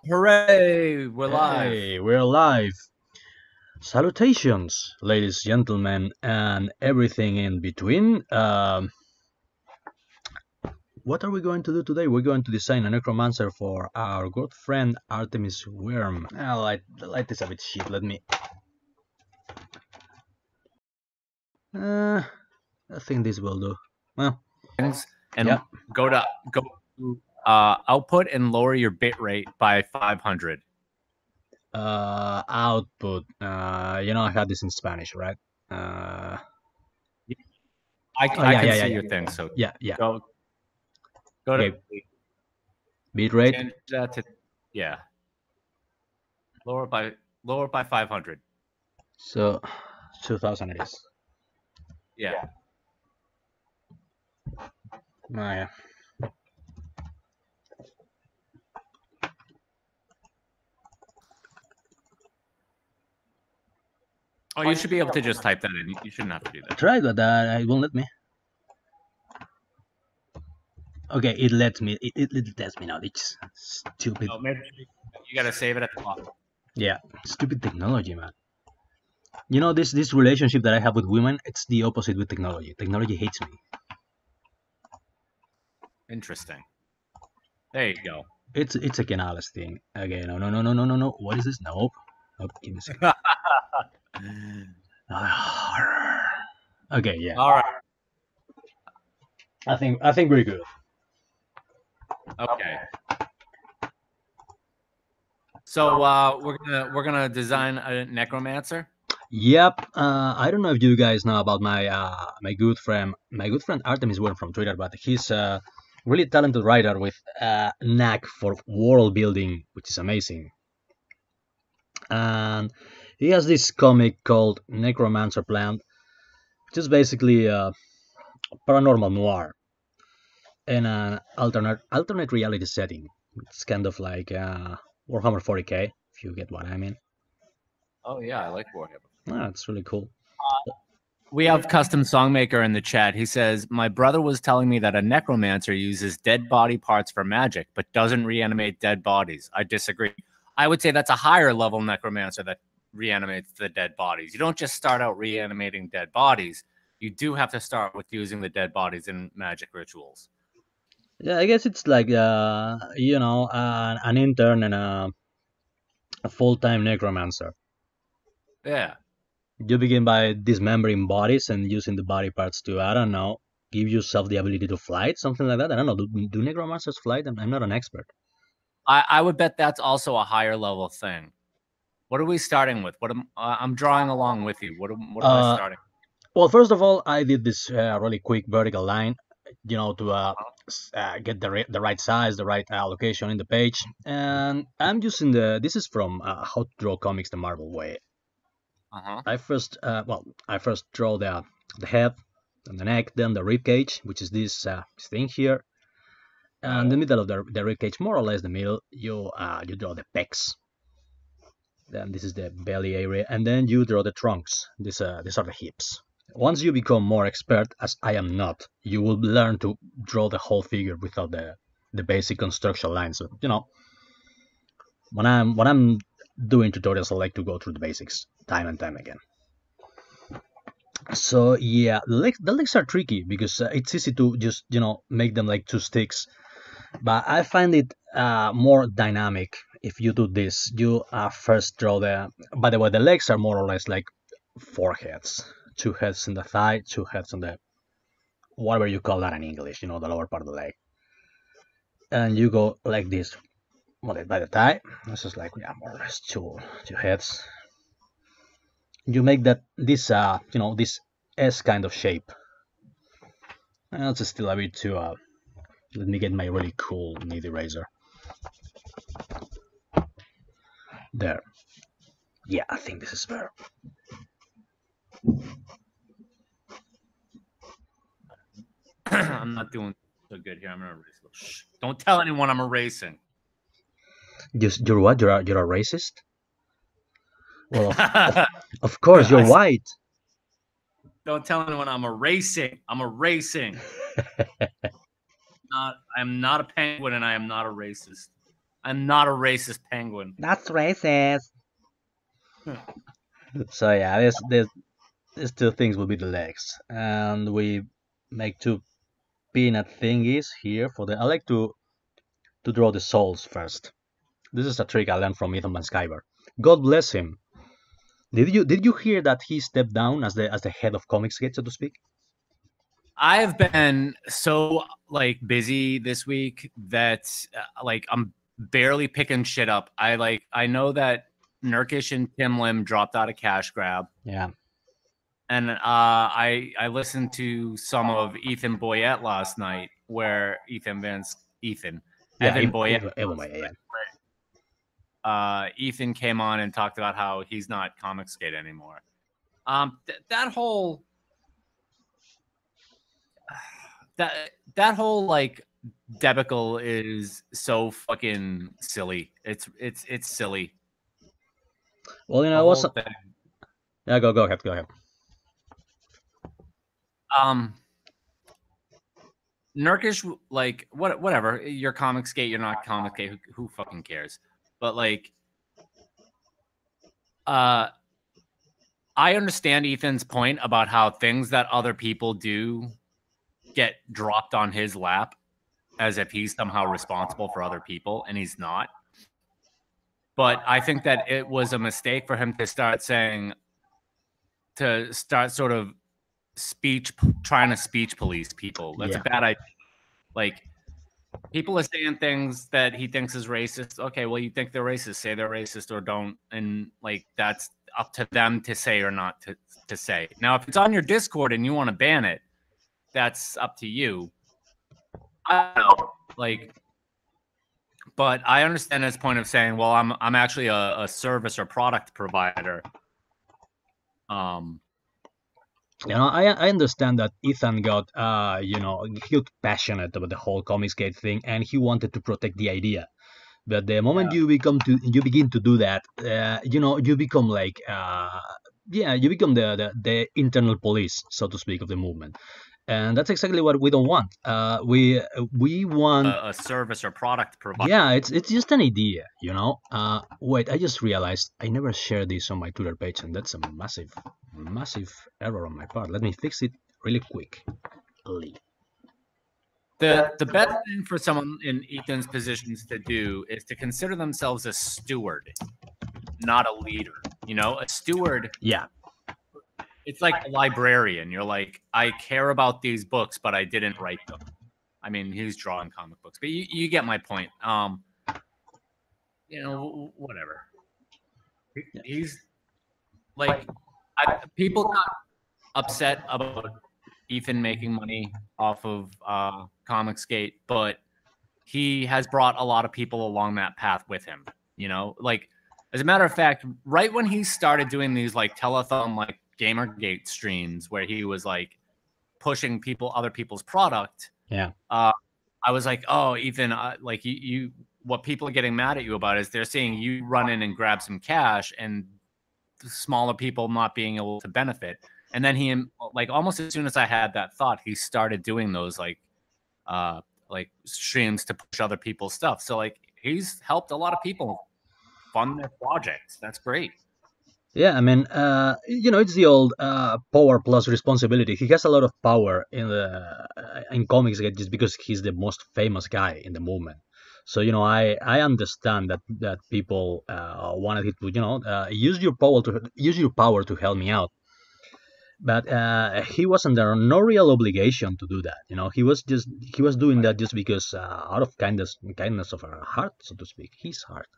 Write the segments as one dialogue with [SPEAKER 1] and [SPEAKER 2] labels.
[SPEAKER 1] Hooray! We're live.
[SPEAKER 2] Hey, we're live. Salutations, ladies, gentlemen, and everything in between. What are we going to do today? We're going to design a Necromancer for our good friend Artemis Wyrm. The light is a bit cheap. Let me. I think this will do. Well,
[SPEAKER 1] And
[SPEAKER 2] yeah.
[SPEAKER 1] go to output and lower your bit rate by 500.
[SPEAKER 2] Output. I had this in Spanish, right?
[SPEAKER 1] I can see your thing. So
[SPEAKER 2] yeah.
[SPEAKER 1] Go
[SPEAKER 2] Okay.
[SPEAKER 1] to
[SPEAKER 2] Bit rate.
[SPEAKER 1] change that to lower by 500.
[SPEAKER 2] So 2000 it is.
[SPEAKER 1] Yeah.
[SPEAKER 2] Oh, yeah.
[SPEAKER 1] Oh, you should be able to just type that in. You shouldn't have to do that.
[SPEAKER 2] Try, but it won't let me. Okay, it lets me. It lets me now. It's stupid.
[SPEAKER 1] Oh, maybe you gotta save it at the bottom.
[SPEAKER 2] Yeah, stupid technology, man. You know this relationship that I have with women. It's the opposite with technology. Technology hates me.
[SPEAKER 1] Interesting. There you go.
[SPEAKER 2] It's a Canales thing. Okay, no. What is this? Nope. Give me a second. Okay, yeah.
[SPEAKER 1] All right.
[SPEAKER 2] I think we're good.
[SPEAKER 1] Okay. So we're gonna design a Necromancer.
[SPEAKER 2] Yep. I don't know if you guys know about my good friend Artemis Wyrm from Twitter, but he's a really talented writer with a knack for world building, which is amazing. And he has this comic called Necromancer Plant, which is basically a paranormal noir in an alternate reality setting. It's kind of like Warhammer 40k, if you get what I mean.
[SPEAKER 1] Oh yeah, I like Warhammer.
[SPEAKER 2] It's really cool.
[SPEAKER 1] We have Custom Songmaker in the chat. He says, my brother was telling me that a necromancer uses dead body parts for magic, but doesn't reanimate dead bodies. I disagree. I would say that's a higher level necromancer that reanimates the dead bodies. You don't just start out reanimating dead bodies. You do have to start with using the dead bodies in magic rituals.
[SPEAKER 2] Yeah, I guess it's like an intern and a full-time necromancer.
[SPEAKER 1] Yeah.
[SPEAKER 2] You begin by dismembering bodies and using the body parts to, I don't know, give yourself the ability to fly, something like that. I don't know. Do necromancers fly? I'm not an expert.
[SPEAKER 1] I would bet that's also a higher level thing. What are we starting with? I'm drawing along with you. What am I starting?
[SPEAKER 2] Well, first of all, I did this really quick vertical line, to get the right size, the right location in the page, and I'm using this is from How to Draw Comics the Marvel Way. I first draw the head, and the neck, then the rib cage, which is this thing here, and the middle of the rib cage, more or less the middle. You draw the pecs. Then this is the belly area, and then you draw the trunks. These are the hips. Once you become more expert, as I am not, you will learn to draw the whole figure without the basic construction lines. So, when I'm doing tutorials, I like to go through the basics time and time again. So yeah, the legs are tricky because it's easy to just make them like two sticks, but I find it more dynamic if you do this. You first draw the. By the way, the legs are more or less like four heads. Two heads in the thigh, two heads on the whatever you call that in English, the lower part of the leg. And you go like this, by the thigh. This is like more or less two heads. You make this S kind of shape. And it's still a bit too. Let me get my really cool nib eraser. There. Yeah, I think this is better.
[SPEAKER 1] I'm not doing so good here. I'm gonna erase. Shh. Don't tell anyone I'm erasing.
[SPEAKER 2] You're what? You're a racist? Well, of course, you're white.
[SPEAKER 1] Don't tell anyone I'm erasing. I'm erasing. I'm not a penguin, and I am not a racist. I'm not a racist penguin.
[SPEAKER 2] That's racist. So yeah, these two things will be the legs, and we make two peanut thingies here for the. I like to draw the souls first. This is a trick I learned from Ethan Van Sciver. God bless him. Did you hear that he stepped down as the head of Comicsgate, so to speak?
[SPEAKER 1] I have been so like busy this week that like I'm barely picking shit up. I know that Nurkish and Tim Lim dropped out of Cash Grab.
[SPEAKER 2] Yeah.
[SPEAKER 1] And I listened to some of Ethan Boyette last night, where Evan Boyette. Ethan came on and talked about how he's not Comicsgate anymore. That whole like debacle is so fucking silly. It's silly.
[SPEAKER 2] Well, you know, it was. Yeah, go ahead.
[SPEAKER 1] Nurkish, like whatever. You're Comicsgate, you're not Comicsgate. Who fucking cares? But like, I understand Ethan's point about how things that other people do get dropped on his lap as if he's somehow responsible for other people, and he's not. But I think that it was a mistake for him to start sort of trying to speech police people. That's a bad idea. Like, people are saying things that he thinks is racist. Okay, well, you think they're racist, say they're racist or don't. And like, that's up to them to say or not to say. Now, if it's on your Discord and you want to ban it, that's up to you. I don't know. Like, but I understand his point of saying, well, I'm actually a service or product provider.
[SPEAKER 2] You know, I understand that Ethan got he got passionate about the whole Comicsgate thing, and he wanted to protect the idea. But the moment you begin to do that, you become like you become the internal police, so to speak, of the movement. And that's exactly what we don't want. We want
[SPEAKER 1] a service or product provider.
[SPEAKER 2] Yeah, it's just an idea, you know. Wait, I just realized I never shared this on my Twitter page, and that's a massive error on my part. Let me fix it really quick.
[SPEAKER 1] The best thing for someone in Ethan's positions to do is to consider themselves a steward, not a leader. You know, a steward.
[SPEAKER 2] Yeah.
[SPEAKER 1] It's like a librarian. You're like, I care about these books, but I didn't write them. I mean, he's drawing comic books, but you get my point. You know, whatever. He's like, people got upset about Ethan making money off of Comicsgate, but he has brought a lot of people along that path with him. You know, like, as a matter of fact, right when he started doing these like telethon, like Gamergate streams where he was like pushing other people's product.
[SPEAKER 2] Yeah.
[SPEAKER 1] I was like, oh, Ethan, like you, what people are getting mad at you about is they're seeing you run in and grab some cash and smaller people not being able to benefit. And then he, like, almost as soon as I had that thought, he started doing those like streams to push other people's stuff. So like, he's helped a lot of people fund their projects. That's great.
[SPEAKER 2] Yeah, I mean, it's the old power plus responsibility. He has a lot of power in comics just because he's the most famous guy in the movement. So I understand that people wanted him to use your power to help me out. But he was under no real obligation to do that. He was doing that just because out of kindness of our heart, so to speak, his heart.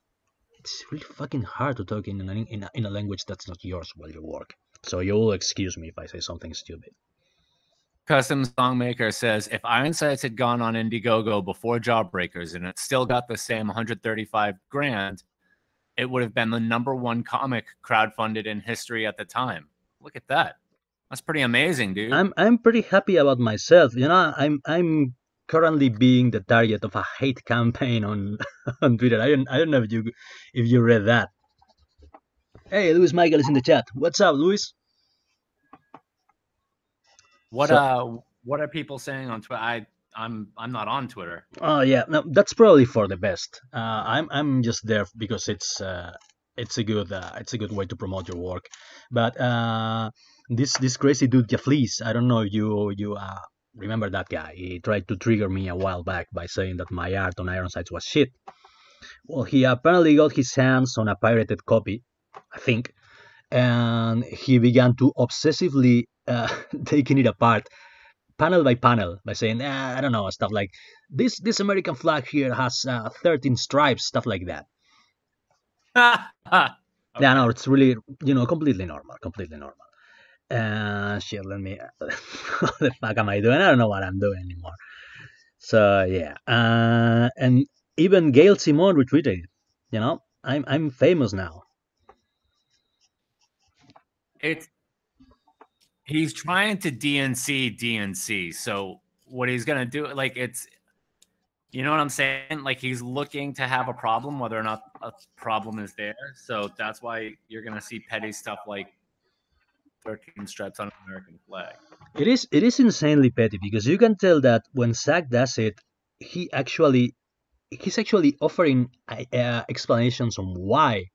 [SPEAKER 2] It's really fucking hard to talk in a language that's not yours while you work. So you'll excuse me if I say something stupid.
[SPEAKER 1] Custom Songmaker says, if Ironsights had gone on Indiegogo before Jawbreakers and it still got the same 135 grand, it would have been the #1 comic crowdfunded in history at the time. Look at that. That's pretty amazing, dude.
[SPEAKER 2] I'm pretty happy about myself. I'm currently being the target of a hate campaign on Twitter. I don't know if you read that. Hey, Luis Michael is in the chat. What's up, Luis?
[SPEAKER 1] What are people saying on Twitter? I'm not on Twitter.
[SPEAKER 2] Oh yeah, no, that's probably for the best. I'm just there because it's a good way to promote your work. But this crazy dude Jaflees, I don't know if you remember that guy. He tried to trigger me a while back by saying that my art on Ironsides was shit. Well, he apparently got his hands on a pirated copy, I think, and he began to obsessively taking it apart panel by panel by saying, I don't know, stuff like this American flag here has 13 stripes, stuff like that.
[SPEAKER 1] Okay.
[SPEAKER 2] Yeah, no, it's really, completely normal, completely normal. Shit, let me, what the fuck am I doing? I don't know what I'm doing anymore. So yeah, and even Gail Simone retweeted it. I'm famous now.
[SPEAKER 1] It's he's trying to DNC. So what he's gonna do, like it's you know what I'm saying? Like he's looking to have a problem, whether or not a problem is there. So that's why you're gonna see petty stuff like 13 stripes on an American flag.
[SPEAKER 2] It is insanely petty because you can tell that when Zack does it, he actually he's actually offering explanations on why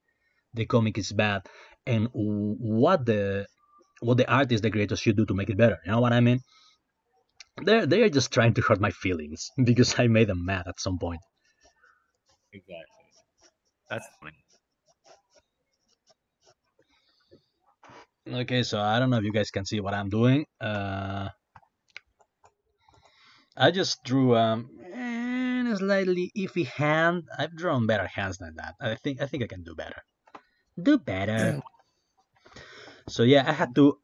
[SPEAKER 2] the comic is bad and what the artist, the creator, should do to make it better. You know what I mean? They're just trying to hurt my feelings because I made them mad at some point.
[SPEAKER 1] Exactly. That's funny.
[SPEAKER 2] Okay, so I don't know if you guys can see what I'm doing. I just drew a slightly iffy hand. I've drawn better hands than that. I think I can do better. Do better. So yeah, I had to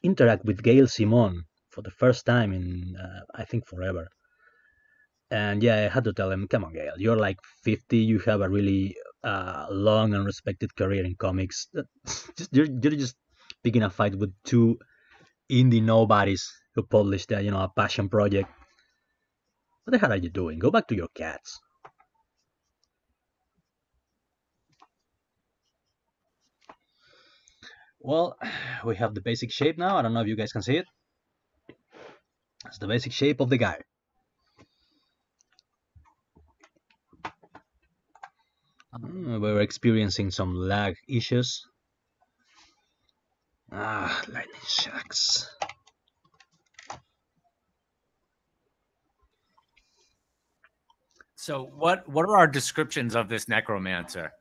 [SPEAKER 2] interact with Gail Simon for the first time in I think forever. And yeah, I had to tell him, come on, Gail, you're like 50. You have a really long and respected career in comics. You're just picking a fight with two indie nobodies who published a passion project. What the hell are you doing? Go back to your cats. Well, we have the basic shape now. I don't know if you guys can see it. It's the basic shape of the guy. We were experiencing some lag issues. Lightning shacks.
[SPEAKER 1] So what are our descriptions of this necromancer?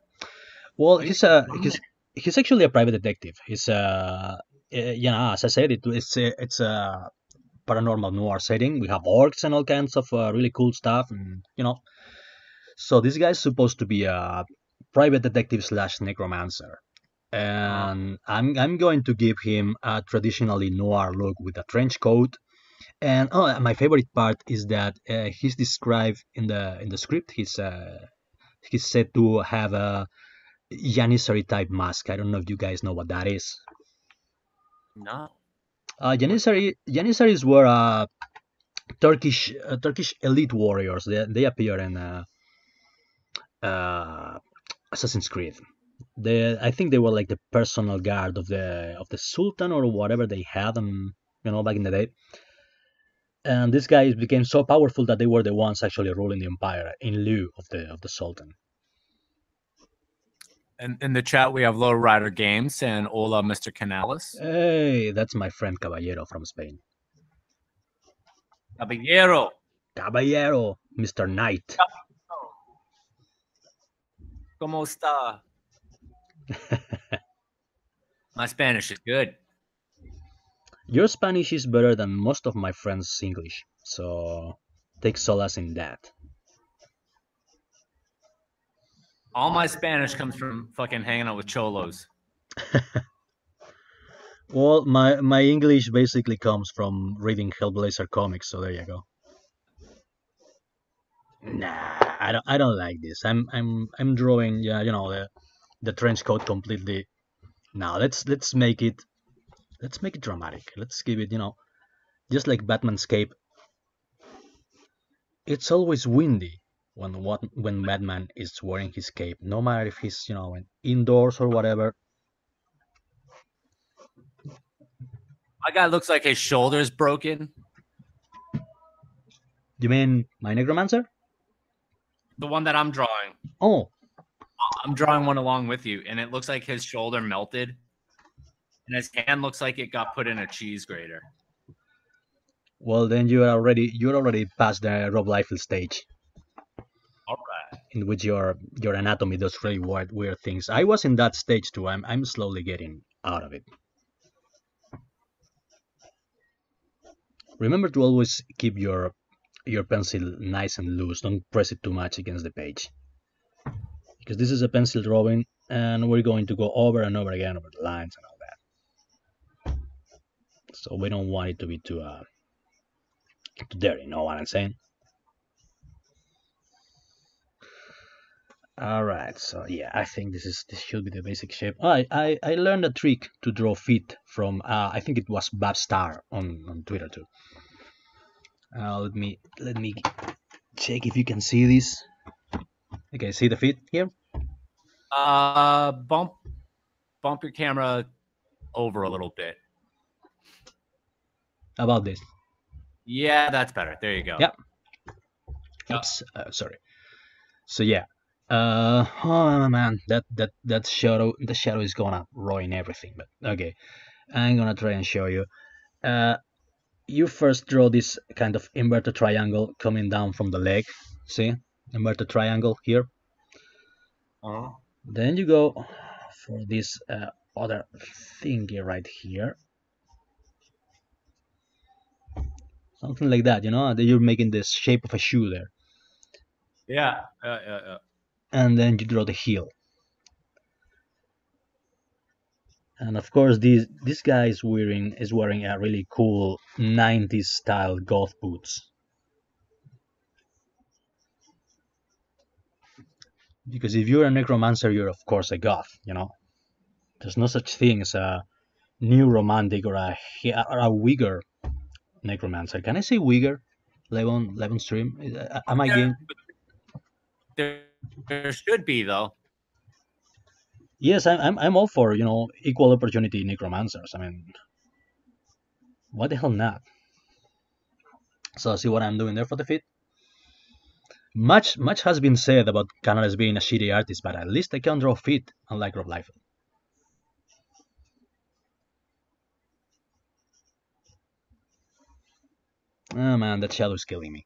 [SPEAKER 2] Well, he's actually a private detective. As I said, it's a paranormal noir setting. We have orcs and all kinds of really cool stuff, and. So this guy's supposed to be a private detective slash necromancer, and I'm going to give him a traditionally noir look with a trench coat. And my favorite part is that he's described in the script. He's said to have a Janissary type mask. I don't know if you guys know what that is.
[SPEAKER 1] No.
[SPEAKER 2] Janissaries were Turkish elite warriors. They appear in uh, Assassin's Creed. I think they were like the personal guard of the Sultan or whatever they had, back in the day. And these guys became so powerful that they were the ones actually ruling the empire in lieu of the Sultan.
[SPEAKER 1] And in the chat, we have Low Rider Games and Hola, Mr. Canales.
[SPEAKER 2] Hey, that's my friend Caballero from Spain.
[SPEAKER 1] Caballero.
[SPEAKER 2] Caballero, Mr. Knight.
[SPEAKER 1] ¿Cómo está? My Spanish is good.
[SPEAKER 2] Your Spanish is better than most of my friends' English, so take solace in that.
[SPEAKER 1] All my Spanish comes from fucking hanging out with cholos.
[SPEAKER 2] Well, my English basically comes from reading Hellblazer comics, so there you go. Nah, I don't like this. I'm drawing, yeah, the trench coat completely. Now let's make it dramatic. Let's give it, just like Batman's cape. It's always windy when Batman is wearing his cape, no matter if he's indoors or whatever.
[SPEAKER 1] My guy looks like his shoulder's broken.
[SPEAKER 2] You mean my Necromancer?
[SPEAKER 1] The one that I'm drawing.
[SPEAKER 2] Oh,
[SPEAKER 1] I'm drawing one along with you, and it looks like his shoulder melted, and his hand looks like it got put in a cheese grater.
[SPEAKER 2] well then you're already past the Rob Liefeld stage,
[SPEAKER 1] All right.
[SPEAKER 2] in which your anatomy does really weird things. I was in that stage too. I'm slowly getting out of it. Remember to always keep your pencil nice and loose. Don't press it too much against the page, because this is a pencil drawing, and we're going to go over and over again over the lines and all that. So we don't want it to be too dirty. You know what I'm saying? All right, so yeah, I think this should be the basic shape. I learned a trick to draw feet from I think it was Bab Star on Twitter too. Let me check if you can see this. Okay, see the feet here?
[SPEAKER 1] Bump your camera over a little bit.
[SPEAKER 2] How about this?
[SPEAKER 1] Yeah, that's better. There you go.
[SPEAKER 2] Yep. Oops, sorry. So yeah, oh man, that shadow, the shadow is gonna ruin everything. But okay, I'm gonna try and show you. You first draw this kind of inverted triangle coming down from the leg. See, inverted triangle here. Then you go for this other thingy right here, something like that. You know, that you're making the shape of a shoe there.
[SPEAKER 1] Yeah.
[SPEAKER 2] And then you draw the heel. And of course, this guy is wearing a really cool 90s style goth boots. Because if you're a necromancer, you're of course a goth. You know, there's no such thing as a new romantic or a wigger necromancer. Can I say wigger? Levon stream. Am I getting?
[SPEAKER 1] There should be though.
[SPEAKER 2] Yes, I'm all for equal opportunity necromancers. I mean, what the hell not? So see what I'm doing there for the feet. Much has been said about Canales being a shitty artist, but at least I can draw feet, unlike Rob Liefeld. Oh man, that shadow is killing me.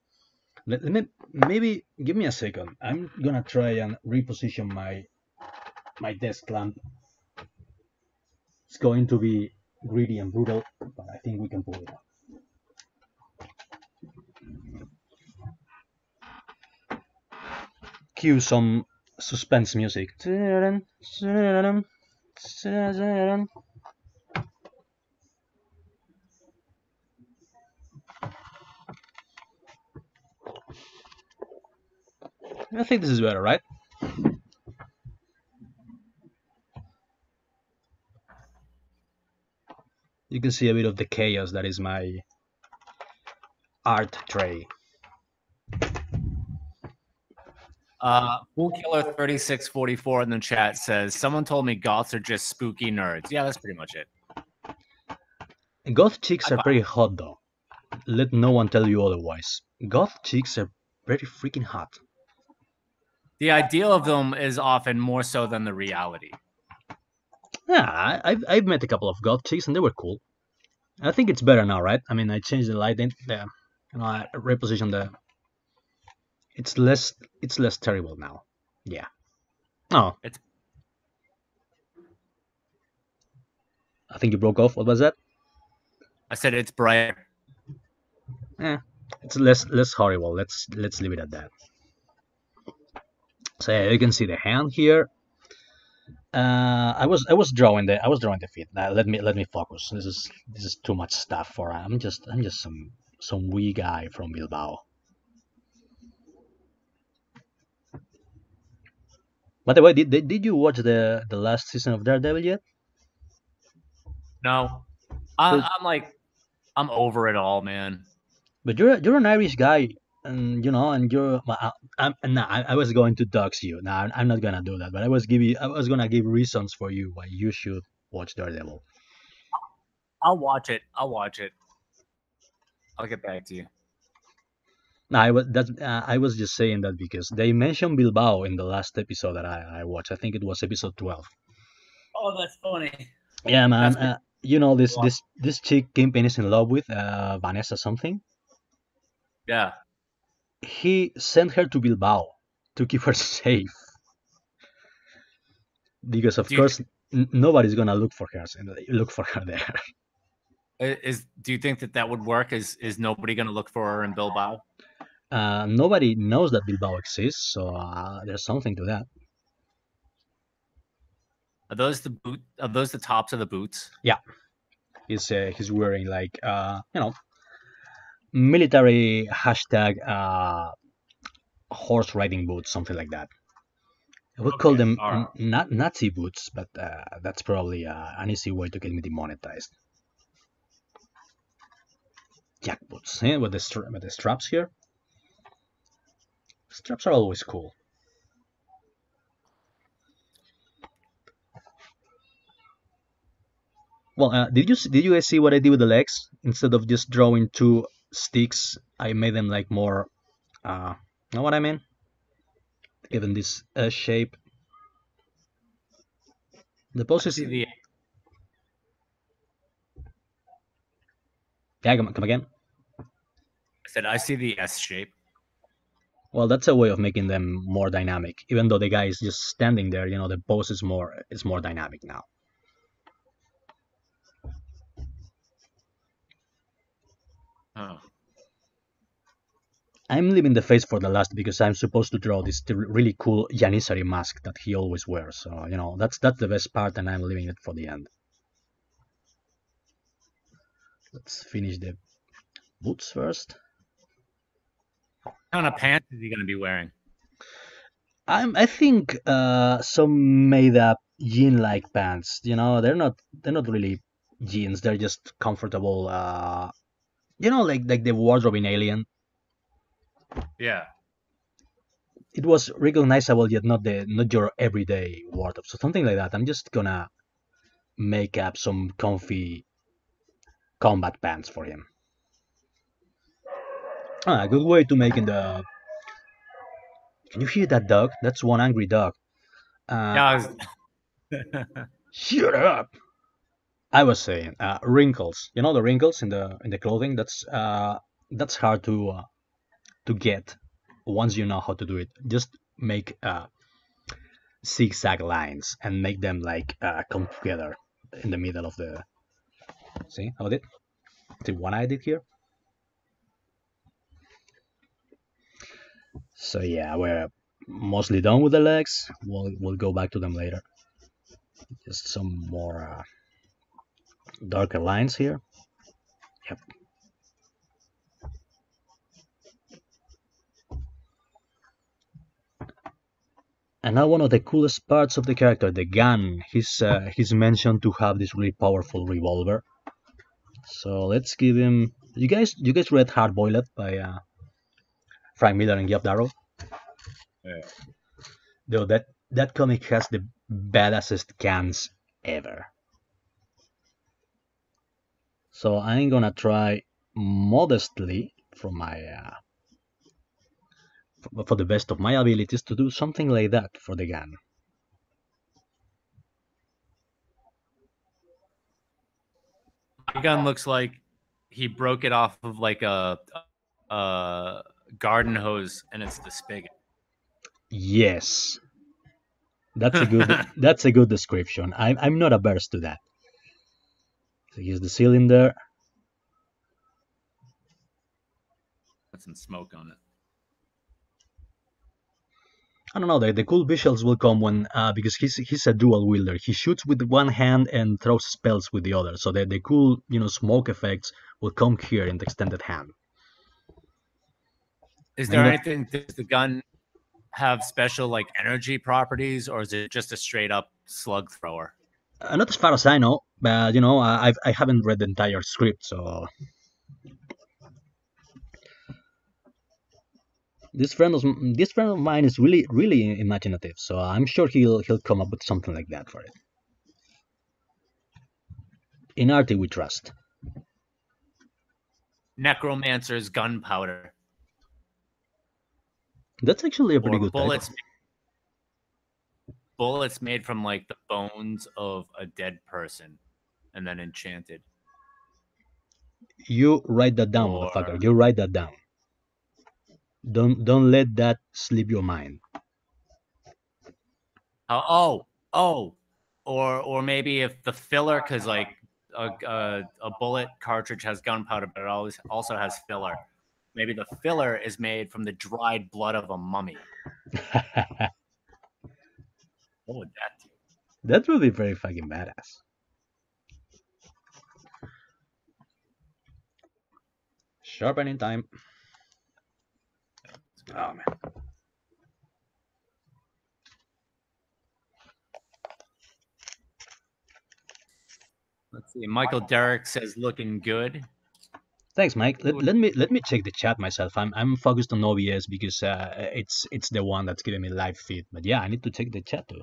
[SPEAKER 2] Let me maybe give me a second. I'm gonna try and reposition my desk lamp. It's going to be greedy and brutal, but I think we can pull it off. Cue some suspense music. I think this is better, right? You can see a bit of the chaos that is my art tray.
[SPEAKER 1] Fool Killer 3644 in the chat says someone told me goths are just spooky nerds. Yeah, that's pretty much it.
[SPEAKER 2] Goth chicks are pretty hot though. Let no one tell you otherwise. Goth chicks are pretty freaking hot.
[SPEAKER 1] The ideal of them is often more so than the reality.
[SPEAKER 2] Yeah, I've met a couple of goth chicks and they were cool. I think it's better now, right? I mean, I changed the lighting, I repositioned the. It's less terrible now. Yeah. Oh. I think you broke off. What was that?
[SPEAKER 1] I said it's brighter.
[SPEAKER 2] It's less horrible. Let's leave it at that. So yeah, you can see the hand here. I was drawing the feet. Let me focus. This is too much stuff for. I'm just some wee guy from Bilbao. By the way, did you watch the last season of Daredevil yet?
[SPEAKER 1] No, I'm over it all, man.
[SPEAKER 2] But you're an Irish guy, and you're. I was going to dox you. Now I'm not gonna do that. But I was gonna give reasons for you why you should watch Daredevil.
[SPEAKER 1] I'll watch it. I'll get back to you.
[SPEAKER 2] I was just saying that because they mentioned Bilbao in the last episode that I watched. I think it was episode 12.
[SPEAKER 1] Oh, that's funny.
[SPEAKER 2] Yeah, man.
[SPEAKER 1] That's pretty
[SPEAKER 2] You know
[SPEAKER 1] cool.
[SPEAKER 2] this chick Kingpin is in love with Vanessa something.
[SPEAKER 1] Yeah.
[SPEAKER 2] He sent her to Bilbao to keep her safe because of
[SPEAKER 1] Do you
[SPEAKER 2] course nobody's gonna look for her there.
[SPEAKER 1] do you think that that would work? Is nobody going to look for her in Bilbao?
[SPEAKER 2] Nobody knows that Bilbao exists, so there's something to that.
[SPEAKER 1] Are those the boot? Are those the tops of the boots?
[SPEAKER 2] Yeah, he's wearing like military hashtag horse riding boots, something like that. I would call
[SPEAKER 1] Okay.
[SPEAKER 2] them
[SPEAKER 1] All right.
[SPEAKER 2] not Nazi boots, but that's probably an easy way to get me demonetized. Jack boots, with with the straps here. Straps are always cool. Well, did you guys see what I did with the legs? Instead of just drawing two sticks, I made them like more. Know what I mean? Given this shape, the pose
[SPEAKER 1] I
[SPEAKER 2] is.
[SPEAKER 1] see the.
[SPEAKER 2] Yeah, come again.
[SPEAKER 1] I said I see the S shape.
[SPEAKER 2] Well, that's a way of making them more dynamic. Even though the guy is just standing there, the pose is more dynamic now.
[SPEAKER 1] Oh.
[SPEAKER 2] I'm leaving the face for the last because I'm supposed to draw this really cool Janissary mask that he always wears. So that's the best part, and I'm leaving it for the end. Let's finish the boots first.
[SPEAKER 1] What kind of pants is he going to be wearing?
[SPEAKER 2] I think some made up jean like pants. They're not really jeans. They're just comfortable. Like the wardrobe in Alien.
[SPEAKER 1] Yeah.
[SPEAKER 2] It was recognizable yet not your everyday wardrobe. So something like that. I'm just gonna make up some comfy combat pants for him. Good way to making the. Can you hear that dog? That's one angry dog. Uh,
[SPEAKER 1] Yeah.
[SPEAKER 2] Shut up! I was saying wrinkles. You know the wrinkles in the clothing. That's hard to get once you know how to do it. Just make zigzag lines and make them like come together in the middle of the. See how I did? See what I did here? So yeah, we're mostly done with the legs. We'll go back to them later. Just some more darker lines here. Yep. And now one of the coolest parts of the character, the gun. He's mentioned to have this really powerful revolver. So let's give him. You guys read Hard Boiled by Frank Miller and Geoff Darrow?
[SPEAKER 1] Yeah.
[SPEAKER 2] Though that comic has the badassest guns ever. So I'm gonna try modestly from my for the best of my abilities to do something like that for the gun.
[SPEAKER 1] My gun looks like he broke it off of like a garden hose, and it's the spigot.
[SPEAKER 2] Yes, that's a good description. I'm not averse to that. So here's the cylinder.
[SPEAKER 1] Put some smoke on it.
[SPEAKER 2] I don't know. The cool visuals will come when because he's a dual wielder. He shoots with one hand and throws spells with the other. So the cool smoke effects will come here in the extended hand.
[SPEAKER 1] Is there anything? Does the gun have special like energy properties, or is it just a straight up slug thrower?
[SPEAKER 2] Not as far as I know, but I haven't read the entire script, so this friend of mine is really imaginative. So I'm sure he'll come up with something like that for it. In Artie we trust.
[SPEAKER 1] Necromancer's gunpowder.
[SPEAKER 2] That's actually a pretty
[SPEAKER 1] or
[SPEAKER 2] good title.
[SPEAKER 1] bullets made from like the bones of a dead person and then enchanted.
[SPEAKER 2] You write that down,
[SPEAKER 1] Or
[SPEAKER 2] motherfucker. You write that down. Don't let that slip your mind.
[SPEAKER 1] or maybe if the filler, because like a bullet cartridge has gunpowder, but it always also has filler. Maybe the filler is made from the dried blood of a mummy. What would that do?
[SPEAKER 2] That would be very fucking badass. Sharpening time. Oh man.
[SPEAKER 1] Let's see. Michael Derrick says looking good.
[SPEAKER 2] Thanks, Mike. Let me check the chat myself. I'm focused on OBS because it's the one that's giving me live feed. But yeah, I need to check the chat too.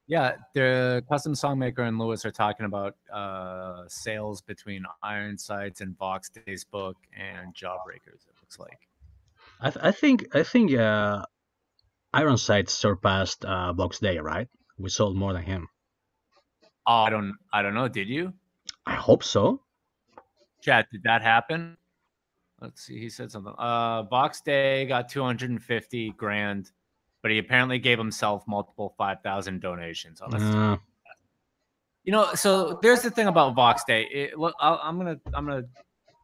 [SPEAKER 1] Yeah, the custom songmaker and Lewis are talking about sales between Iron Sights and Vox Day's book and Jawbreakers. It looks like.
[SPEAKER 2] I think Iron Sights surpassed Box Day, right? We sold more than him.
[SPEAKER 1] Oh, I don't know. Did you?
[SPEAKER 2] I hope so.
[SPEAKER 1] Chat, did that happen? Let's see. He said something. Vox Day got 250 grand, but he apparently gave himself multiple 5,000 donations. Oh, that's so there's the thing about Vox Day. I'm gonna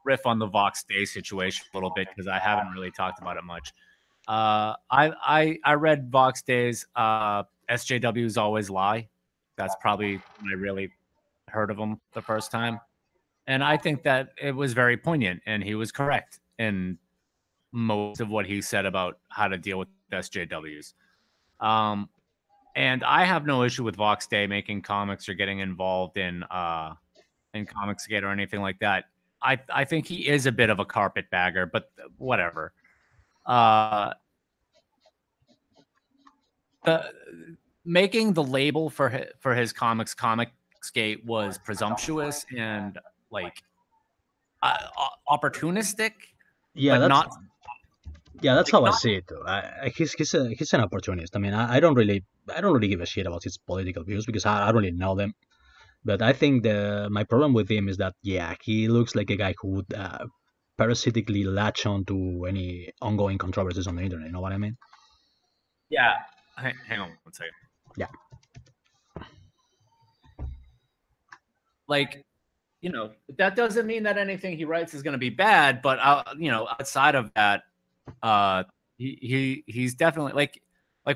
[SPEAKER 1] riff on the Vox Day situation a little bit because I haven't really talked about it much. I read Vox Day's SJWs Always Lie. That's probably when I really heard of him the first time. And I think that it was very poignant, and he was correct in most of what he said about how to deal with SJWs. And I have no issue with Vox Day making comics or getting involved in Comicsgate or anything like that. I think he is a bit of a carpetbagger, but whatever. The making the label for his Comicsgate was presumptuous and like opportunistic,
[SPEAKER 2] Yeah,
[SPEAKER 1] but
[SPEAKER 2] that's
[SPEAKER 1] not.
[SPEAKER 2] yeah, that's
[SPEAKER 1] Like,
[SPEAKER 2] how I
[SPEAKER 1] not
[SPEAKER 2] see it too. He's an opportunist. I mean, I don't really give a shit about his political views because I don't really know them. But I think my problem with him is that yeah, he looks like a guy who would parasitically latch on to any ongoing controversies on the internet. You know what I mean?
[SPEAKER 1] Yeah. Hang on one second.
[SPEAKER 2] Yeah.
[SPEAKER 1] Like, that doesn't mean that anything he writes is going to be bad, but outside of that, he's definitely like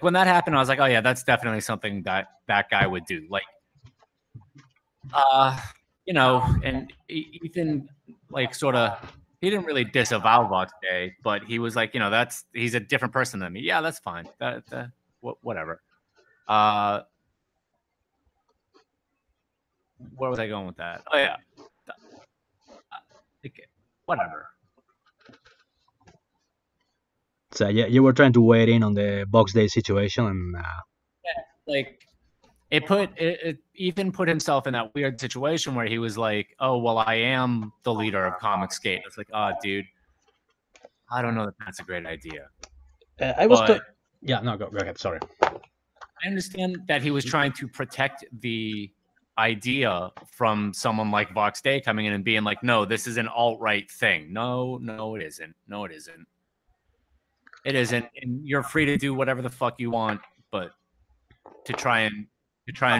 [SPEAKER 1] when that happened, I was like, oh yeah, that's definitely something that guy would do. Like, and Ethan, like, sort of, he didn't really disavow Vox Day, but he was like, he's a different person than me. Yeah, that's fine. Whatever. Where was I going with that? Oh yeah, whatever.
[SPEAKER 2] So yeah, you were trying to weigh in on the Box Day situation, and
[SPEAKER 1] Like, Ethan put himself in that weird situation where he was like, oh well, I am the leader of Comicsgate. It's like, oh dude, I don't know that that's a great idea.
[SPEAKER 2] I was. Yeah, no, go ahead. Sorry.
[SPEAKER 1] I understand that he was trying to protect the idea from someone like Vox Day coming in and being like, no, this is an alt-right thing. No, it isn't. No, it isn't. It isn't. And you're free to do whatever the fuck you want, but to try and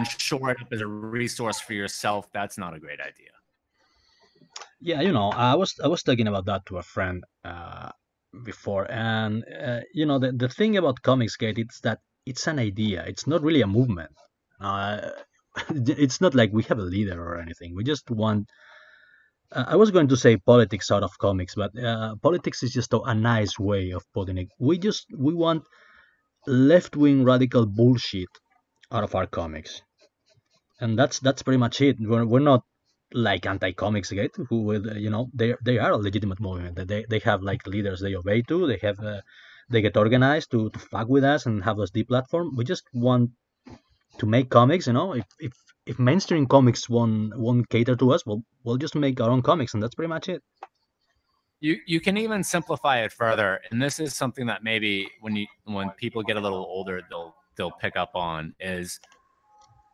[SPEAKER 1] shore it up as a resource for yourself, that's not a great idea.
[SPEAKER 2] Yeah, I was talking about that to a friend before, and the thing about Comicsgate is that it's an idea. It's not really a movement. It's not like we have a leader or anything. We just want. I was going to say politics out of comics, but politics is just a nice way of putting it. We want left-wing radical bullshit out of our comics, and that's pretty much it. We're not like anti-Comicsgate, who will they are a legitimate movement. They have like leaders they obey to. They get organized to fuck with us and have us deplatform. We just want to make comics. If mainstream comics won't cater to us, we'll just make our own comics, and that's pretty much it.
[SPEAKER 1] You can even simplify it further, and this is something that maybe when people get a little older, they'll pick up on is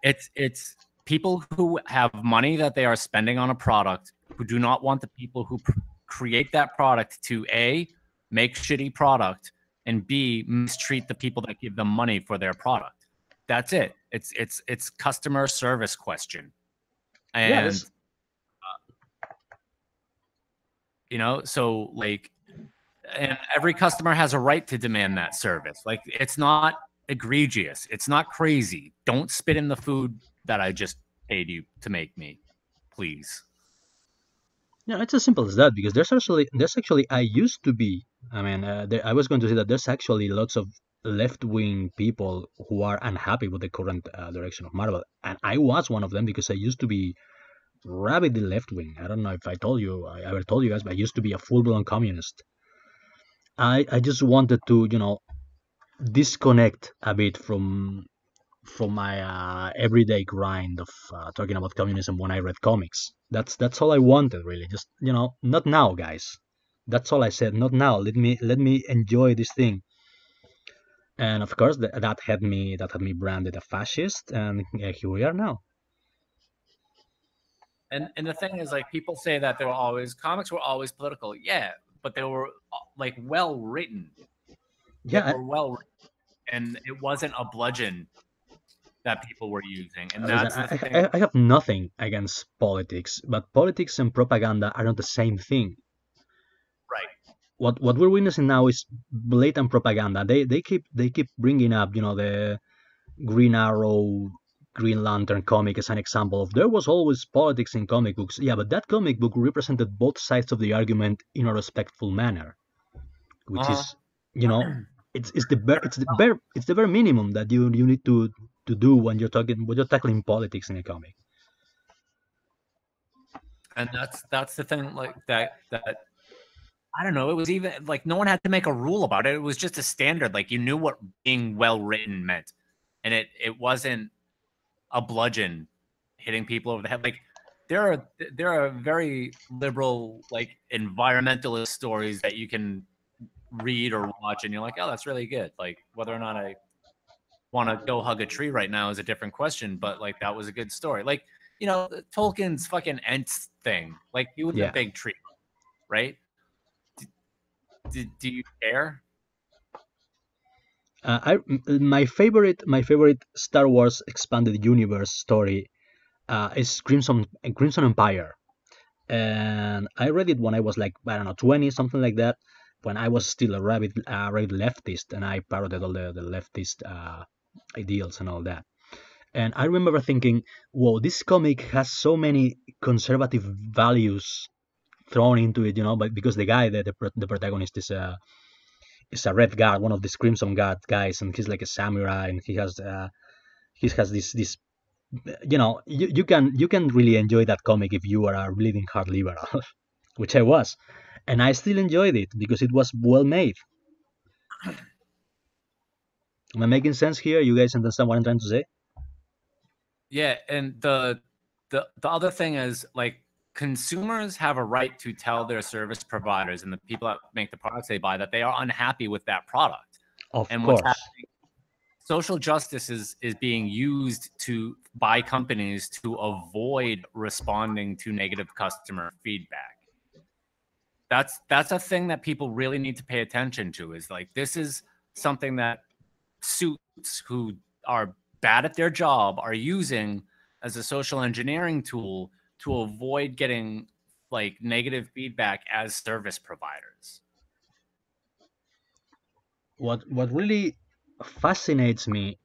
[SPEAKER 1] it's people who have money that they are spending on a product who do not want the people who create that product to A, make shitty product, and B, mistreat the people that give them money for their product. That's it. It's customer service question.
[SPEAKER 2] Yeah,
[SPEAKER 1] And
[SPEAKER 2] that's
[SPEAKER 1] so like, and every customer has a right to demand that service. Like, it's not egregious, it's not crazy. Don't spit in the food that I just paid you to make me, please.
[SPEAKER 2] yeah, it's as simple as that because there's actually I used to be. I mean, I was going to say that there's actually lots of left-wing people who are unhappy with the current direction of Marvel, and I was one of them because I used to be rabidly left-wing. I don't know if I ever told you guys, but I used to be a full-blown communist. I just wanted to, disconnect a bit from my everyday grind of talking about communism when I read comics. That's all I wanted, really. Just not now, guys. That's all I said. Not now. Let me enjoy this thing. And of course, that had me branded a fascist, and here we are now.
[SPEAKER 1] And the thing is, like, people say that comics were always political. Yeah, but they were like well written. They
[SPEAKER 2] Yeah,
[SPEAKER 1] were well written, and it wasn't a bludgeon that people were using. And
[SPEAKER 2] listen,
[SPEAKER 1] that's the thing.
[SPEAKER 2] I have nothing against politics, but politics and propaganda are not the same thing.
[SPEAKER 1] Right.
[SPEAKER 2] What we're witnessing now is blatant propaganda. They keep bringing up, the Green Arrow, Green Lantern comic as an example of there was always politics in comic books. Yeah, but that comic book represented both sides of the argument in a respectful manner, which
[SPEAKER 1] Uh-huh.
[SPEAKER 2] is, you know, it's the bare minimum that you need to do when you're tackling politics in a comic.
[SPEAKER 1] And that's the thing, like, that I don't know, it was even like no one had to make a rule about it. It was just a standard. Like, you knew what being well written meant. And it wasn't a bludgeon hitting people over the head. Like, there are very liberal, like, environmentalist stories that you can read or watch, and you're like, oh, that's really good. Like, whether or not I want to go hug a tree right now is a different question, but like, that was a good story. Like, Tolkien's fucking Ents thing. Like, he was a
[SPEAKER 2] Yeah.
[SPEAKER 1] big tree, right? Do you care?
[SPEAKER 2] My favorite Star Wars expanded universe story is Crimson Empire, and I read it when I was like, I don't know, 20, something like that, when I was still a rabid leftist, and I parodied all the leftist ideals and all that. And I remember thinking, whoa, this comic has so many conservative values thrown into it, but because the guy, the protagonist is a red guard, one of these Crimson Guard guys, and he's like a samurai, and he has this. You can really enjoy that comic if you are a bleeding heart liberal, which I was, and I still enjoyed it because it was well made. Am I making sense here? You guys understand what I'm trying to say?
[SPEAKER 1] Yeah, and the other thing is, like, consumers have a right to tell their service providers and the people that make the products they buy that they are unhappy with that product.
[SPEAKER 2] Of
[SPEAKER 1] And what's
[SPEAKER 2] course.
[SPEAKER 1] happening, social justice is being used by companies to avoid responding to negative customer feedback. That's a thing that people really need to pay attention to, is like, this is something that suits who are bad at their job are using as a social engineering tool to avoid getting, like, negative feedback as service providers.
[SPEAKER 2] What really fascinates me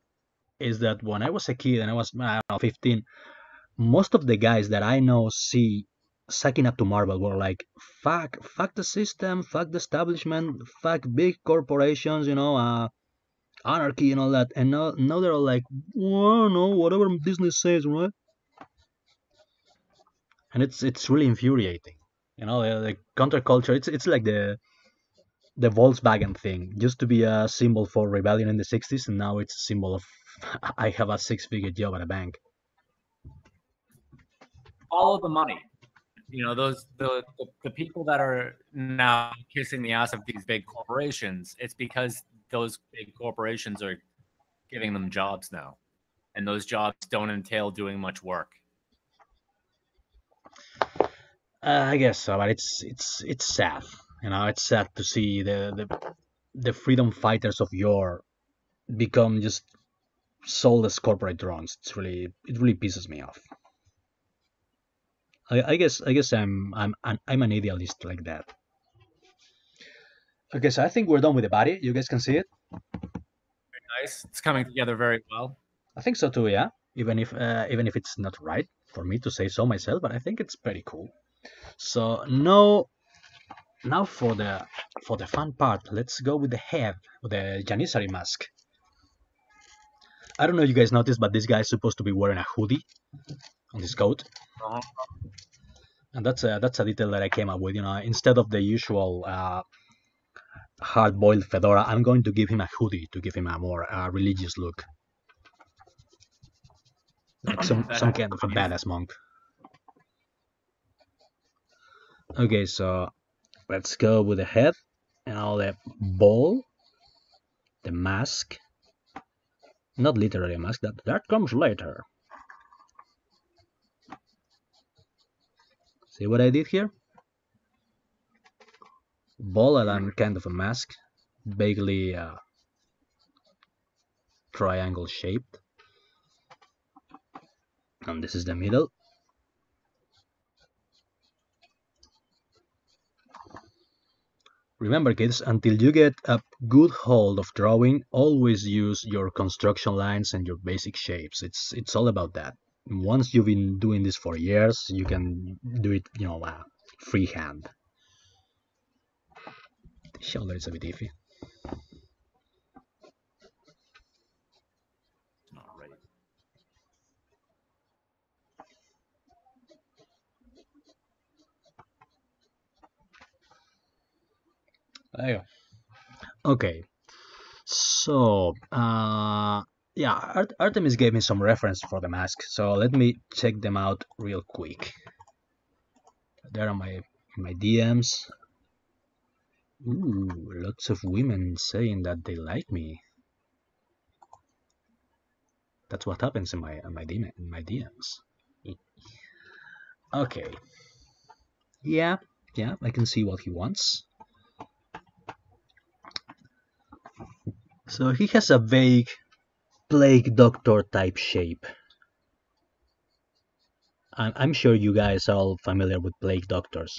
[SPEAKER 2] is that when I was a kid and I was, I don't know, 15, most of the guys that I know see sucking up to Marvel were like, fuck the system, fuck the establishment, fuck big corporations, anarchy and all that. And now they're all like, well, no, whatever Disney says, right? And it's really infuriating. The counterculture. It's like the Volkswagen thing. Used to be a symbol for rebellion in the 60s, and now it's a symbol of I have a six-figure job at a bank.
[SPEAKER 1] Follow the money. You know, those the people that are now kissing the ass of these big corporations, it's because those big corporations are giving them jobs now, and those jobs don't entail doing much work.
[SPEAKER 2] I guess so, but it's sad. You know, it's sad to see the freedom fighters of yore become just soulless corporate drones. It really pisses me off. I guess I'm an idealist like that. Okay, so I think we're done with the body. You guys can see it.
[SPEAKER 1] Nice, it's coming together very well.
[SPEAKER 2] I think so too. Yeah. Even if it's not right for me to say so myself, but I think it's pretty cool. So now for the fun part, let's go with the head, with the Janissary mask. I don't know if you guys noticed, but this guy is supposed to be wearing a hoodie on his coat.
[SPEAKER 1] Uh-huh.
[SPEAKER 2] And that's a detail that I came up with. You know, instead of the usual hard-boiled fedora, I'm going to give him a hoodie to give him a more religious look, like some kind of a badass monk. Okay, so let's go with the head and all the ball, the mask. Not literally a mask. That comes later. See what I did here? Ball and kind of a mask, vaguely triangle shaped, and this is the middle. Remember, kids, until you get a good hold of drawing, always use your construction lines and your basic shapes. It's all about that. Once you've been doing this for years, you can do it, you know, freehand. The shoulder is a bit iffy.
[SPEAKER 1] Not right.
[SPEAKER 2] There you go. Okay, so yeah, Artemis gave me some reference for the mask, so let me check them out real quick. There are my DMs. Ooh, lots of women saying that they like me. That's what happens in my DMs. Okay. Yeah, I can see what he wants. So he has a vague plague doctor type shape. I'm sure you guys are all familiar with plague doctors.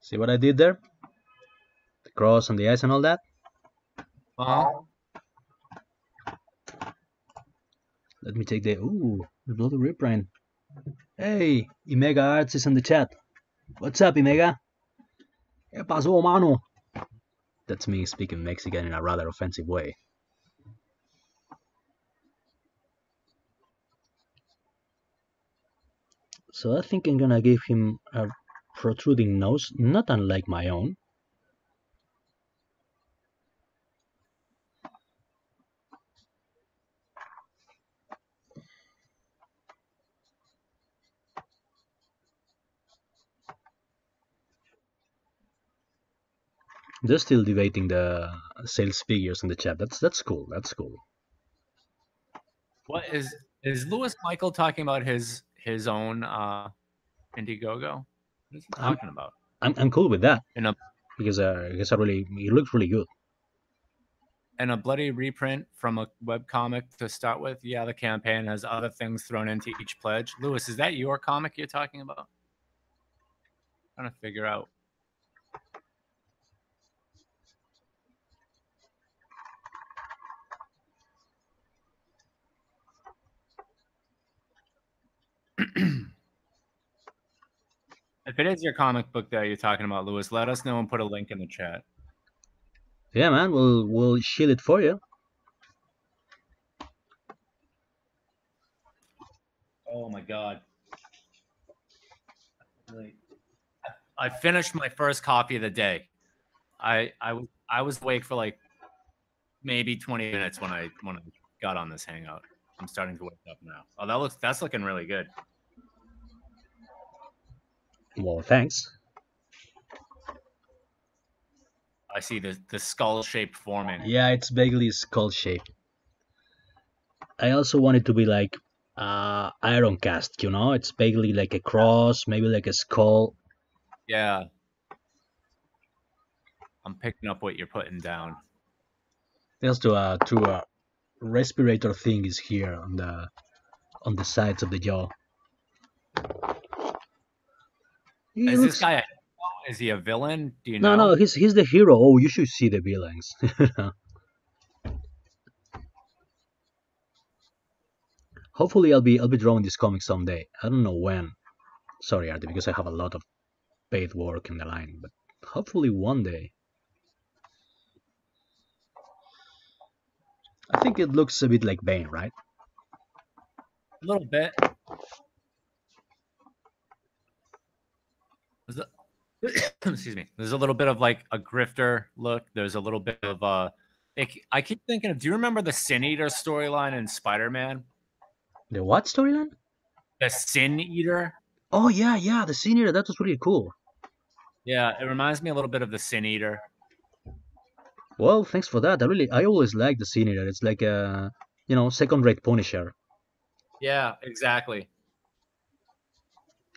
[SPEAKER 2] See what I did there? The cross on the eyes and all that? Let me take the bloody reprint. Hey, Imega Arts is in the chat. What's up, Imega? ¿Qué pasó, mano? That's me speaking Mexican in a rather offensive way. So I think I'm gonna give him a protruding nose, not unlike my own. They're still debating the sales figures in the chat. That's cool. That's cool.
[SPEAKER 1] What is Lewis Michael talking about his own Indiegogo? What is he talking about?
[SPEAKER 2] I'm cool with that.
[SPEAKER 1] In a
[SPEAKER 2] because it looks really good.
[SPEAKER 1] And a bloody reprint from a webcomic to start with. Yeah, the campaign has other things thrown into each pledge. Lewis, is that your comic you're talking about? I'm trying to figure out. If it is your comic book that you're talking about, Lewis, let us know and put a link in the chat.
[SPEAKER 2] Yeah, man, we'll shield it for you.
[SPEAKER 1] Oh my god! Really, I finished my first coffee of the day. I was awake for like maybe 20 minutes when I got on this hangout. I'm starting to wake up now. Oh, that's looking really good.
[SPEAKER 2] Well, thanks.
[SPEAKER 1] I see the skull shape forming.
[SPEAKER 2] Yeah, it's vaguely skull shaped. I also want it to be like iron cast, you know? It's vaguely like a cross, maybe like a skull.
[SPEAKER 1] Yeah, I'm picking up what you're putting down.
[SPEAKER 2] There's two respirator thing is here on the sides of the jaw. He
[SPEAKER 1] Is this
[SPEAKER 2] looks
[SPEAKER 1] guy? Is he a villain? Do you
[SPEAKER 2] no,
[SPEAKER 1] know?
[SPEAKER 2] he's the hero. Oh, you should see the villains. Hopefully, I'll be drawing this comic someday. I don't know when. Sorry, Artie, because I have a lot of paid work in the line, but hopefully one day. I think it looks a bit like Bane, right?
[SPEAKER 1] A little bit. Excuse me. There's a little bit of like a grifter look. There's a little bit of I keep thinking of. Do you remember the Sin Eater storyline in Spider-Man?
[SPEAKER 2] The what storyline?
[SPEAKER 1] The Sin Eater.
[SPEAKER 2] Oh yeah, the senior. That was really cool.
[SPEAKER 1] Yeah, it reminds me a little bit of the Sin Eater.
[SPEAKER 2] Well, thanks for that. I always like the senior. It's like a, second-rate Punisher.
[SPEAKER 1] Yeah, exactly.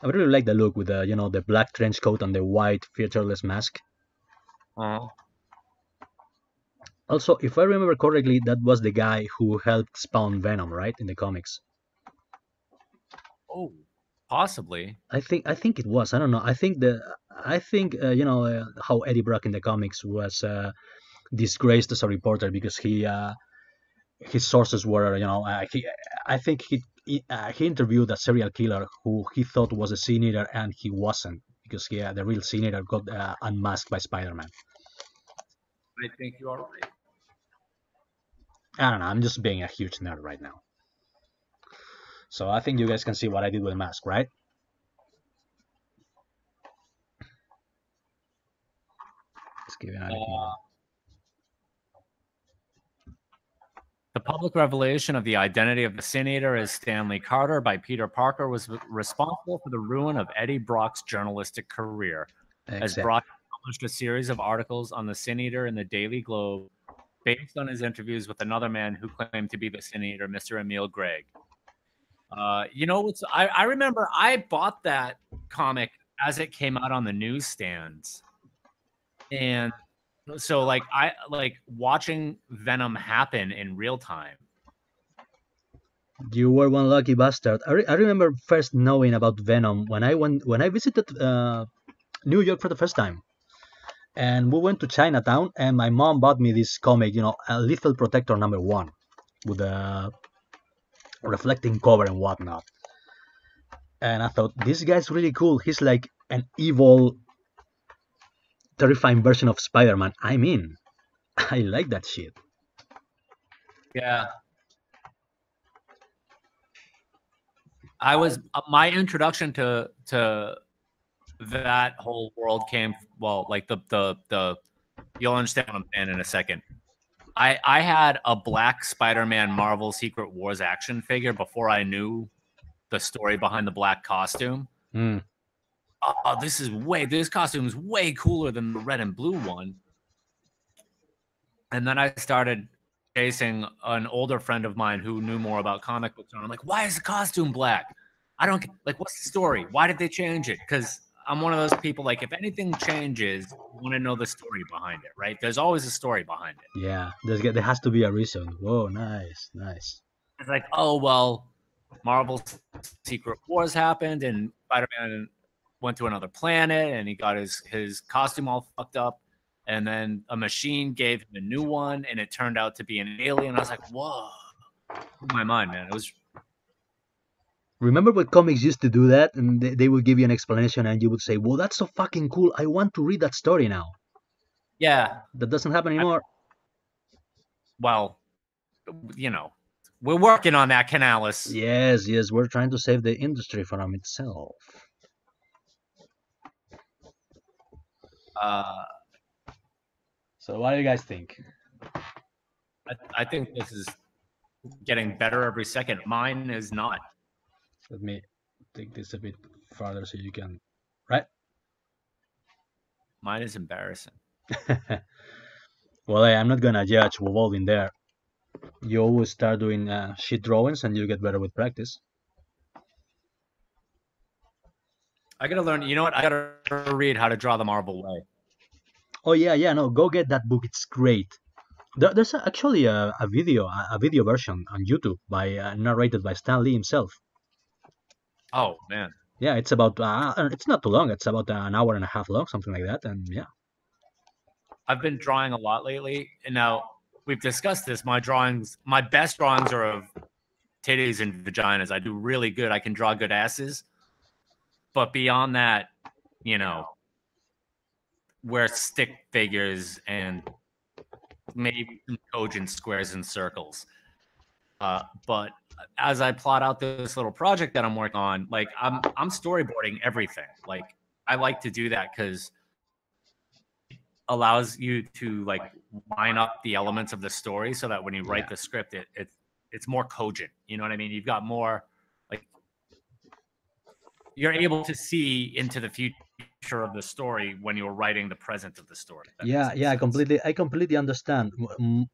[SPEAKER 2] I really like the look with the black trench coat and the white featureless mask.
[SPEAKER 1] Uh-huh.
[SPEAKER 2] Also, if I remember correctly, that was the guy who helped spawn Venom, right, in the comics.
[SPEAKER 1] Oh, possibly.
[SPEAKER 2] I think it was. I don't know. I think how Eddie Brock in the comics was disgraced as a reporter because his sources were I think he interviewed a serial killer who he thought was a sin eater and he wasn't because the real sin eater got unmasked by Spider-Man.
[SPEAKER 1] I think you are right.
[SPEAKER 2] I don't know. I'm just being a huge nerd right now. So I think you guys can see what I did with the mask, right? Let's give it a more.
[SPEAKER 1] The public revelation of the identity of the Sin Eater as Stanley Carter by Peter Parker was responsible for the ruin of Eddie Brock's journalistic career. As
[SPEAKER 2] Exactly.
[SPEAKER 1] Brock published a series of articles on the Sin Eater in the Daily Globe based on his interviews with another man who claimed to be the Sin Eater, Mr. Emil Gregg. I remember I bought that comic as it came out on the newsstands. And so like I like watching Venom happen in real time.
[SPEAKER 2] You were one lucky bastard. I remember first knowing about Venom when I visited New York for the first time, and we went to Chinatown, and my mom bought me this comic, a Lethal Protector #1, with a reflecting cover and whatnot. And I thought this guy's really cool. He's like an evil, terrifying version of Spider-Man. I mean, I like that shit.
[SPEAKER 1] Yeah. I was my introduction to that whole world came like the you'll understand what I'm saying in a second. I had a black Spider-Man Marvel Secret Wars action figure before I knew the story behind the black costume.
[SPEAKER 2] Mm.
[SPEAKER 1] Oh, this costume is way cooler than the red and blue one. And then I started chasing an older friend of mine who knew more about comic books. And I'm like, why is the costume black? I don't like, what's the story? Why did they change it? Because I'm one of those people, like, if anything changes, you want to know the story behind it, right? There's always a story behind it.
[SPEAKER 2] Yeah, there has to be a reason. Whoa, nice.
[SPEAKER 1] It's like, oh, well, Marvel's Secret Wars happened and Spider-Man went to another planet and he got his costume all fucked up. And then a machine gave him a new one and it turned out to be an alien. I was like, whoa. In my mind, man. It was.
[SPEAKER 2] Remember when comics used to do that and they would give you an explanation and you would say, well, that's so fucking cool. I want to read that story now.
[SPEAKER 1] Yeah.
[SPEAKER 2] That doesn't happen anymore.
[SPEAKER 1] Well, We're working on that, Canales.
[SPEAKER 2] Yes, yes, we're trying to save the industry from itself.
[SPEAKER 1] Uh,
[SPEAKER 2] So what do you guys think?
[SPEAKER 1] I think this is getting better every second. Mine is not.
[SPEAKER 2] Let me take this a bit farther so you can, right?
[SPEAKER 1] Mine is embarrassing.
[SPEAKER 2] Well, hey, I'm not gonna judge Wolf in there. You always start doing shit drawings and you get better with practice.
[SPEAKER 1] I gotta learn. You know what? I gotta read How to Draw the Marvel Way.
[SPEAKER 2] Oh yeah, yeah, no, go get that book. It's great. There's actually a video version on YouTube by narrated by Stan Lee himself.
[SPEAKER 1] Oh man,
[SPEAKER 2] Yeah, it's not too long. It's about an hour and a half long, something like that. And yeah,
[SPEAKER 1] I've been drawing a lot lately, and now we've discussed this. My best drawings are of titties and vaginas. I do really good. I can draw good asses, but beyond that, you know, we're stick figures and maybe some cogent squares and circles. But as I plot out this little project that I'm working on, like I'm storyboarding everything. Like I like to do that because allows you to like line up the elements of the story so that when you write the script, it's more cogent. You know what I mean? You've got more like you're able to see into the future of the story when you're writing the present of the story.
[SPEAKER 2] yeah, yeah. I completely understand.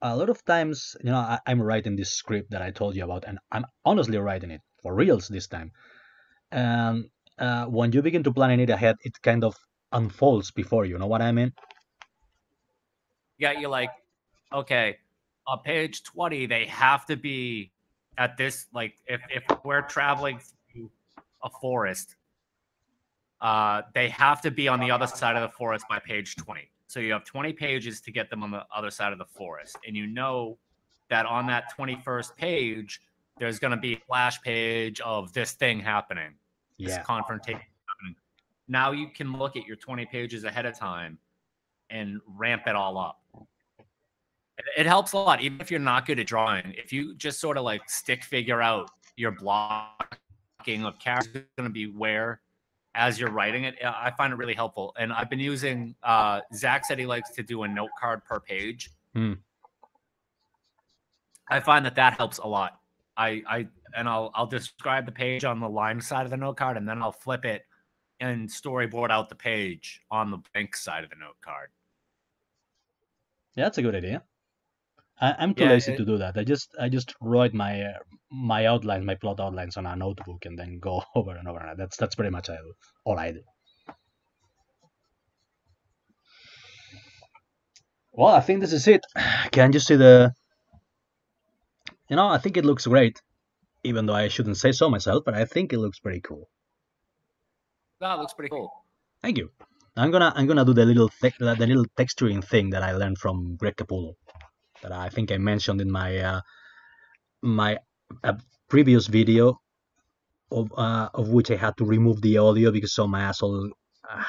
[SPEAKER 2] A lot of times, I'm writing this script that I told you about, and I'm honestly writing it for reals this time. And when you begin to planning it ahead, it kind of unfolds before you. Know what I mean?
[SPEAKER 1] Yeah, you're like, okay, on page 20, they have to be at this. Like, if we're traveling through a forest, they have to be on the other side of the forest by page 20. So you have 20 pages to get them on the other side of the forest. And you know that on that 21st page, there's going to be a flash page of this thing happening, this confrontation happening. Now you can look at your 20 pages ahead of time and ramp it all up. It helps a lot, even if you're not good at drawing. If you just sort of like stick figure out your blocking of characters going to be where as you're writing it, I find it really helpful. And I've been using, Zach said he likes to do a note card per page. I find that helps a lot. I'll describe the page on the line side of the note card, and then I'll flip it and storyboard out the page on the blank side of the note card.
[SPEAKER 2] Yeah, that's a good idea. I'm too lazy to do that. I just write my outlines, my plot outlines on a notebook, and then go over and over. That's pretty much all I do. Well, I think this is it. Can you see I think it looks great, even though I shouldn't say so myself, but I think it looks pretty cool.
[SPEAKER 1] That looks pretty cool.
[SPEAKER 2] Thank you. I'm gonna do the little texturing thing that I learned from Greg Capullo, that I think I mentioned in my my previous video, of which I had to remove the audio because some asshole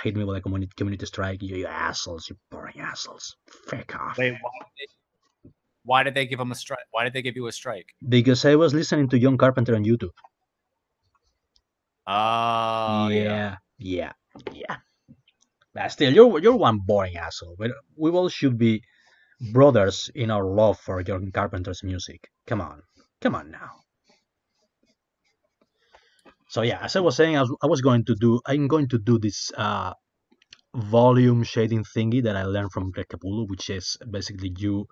[SPEAKER 2] hit me with a community strike. You assholes, you boring assholes, fuck off.
[SPEAKER 1] Wait, why did they give him a strike? Why did they give you a strike?
[SPEAKER 2] Because I was listening to John Carpenter on YouTube.
[SPEAKER 1] Oh,
[SPEAKER 2] yeah. But still, you're one boring asshole. But we all should be brothers in our love for John Carpenter's music. Come on now. So yeah, as I was saying, I'm going to do this volume shading thingy that I learned from Greg Capullo, which is basically you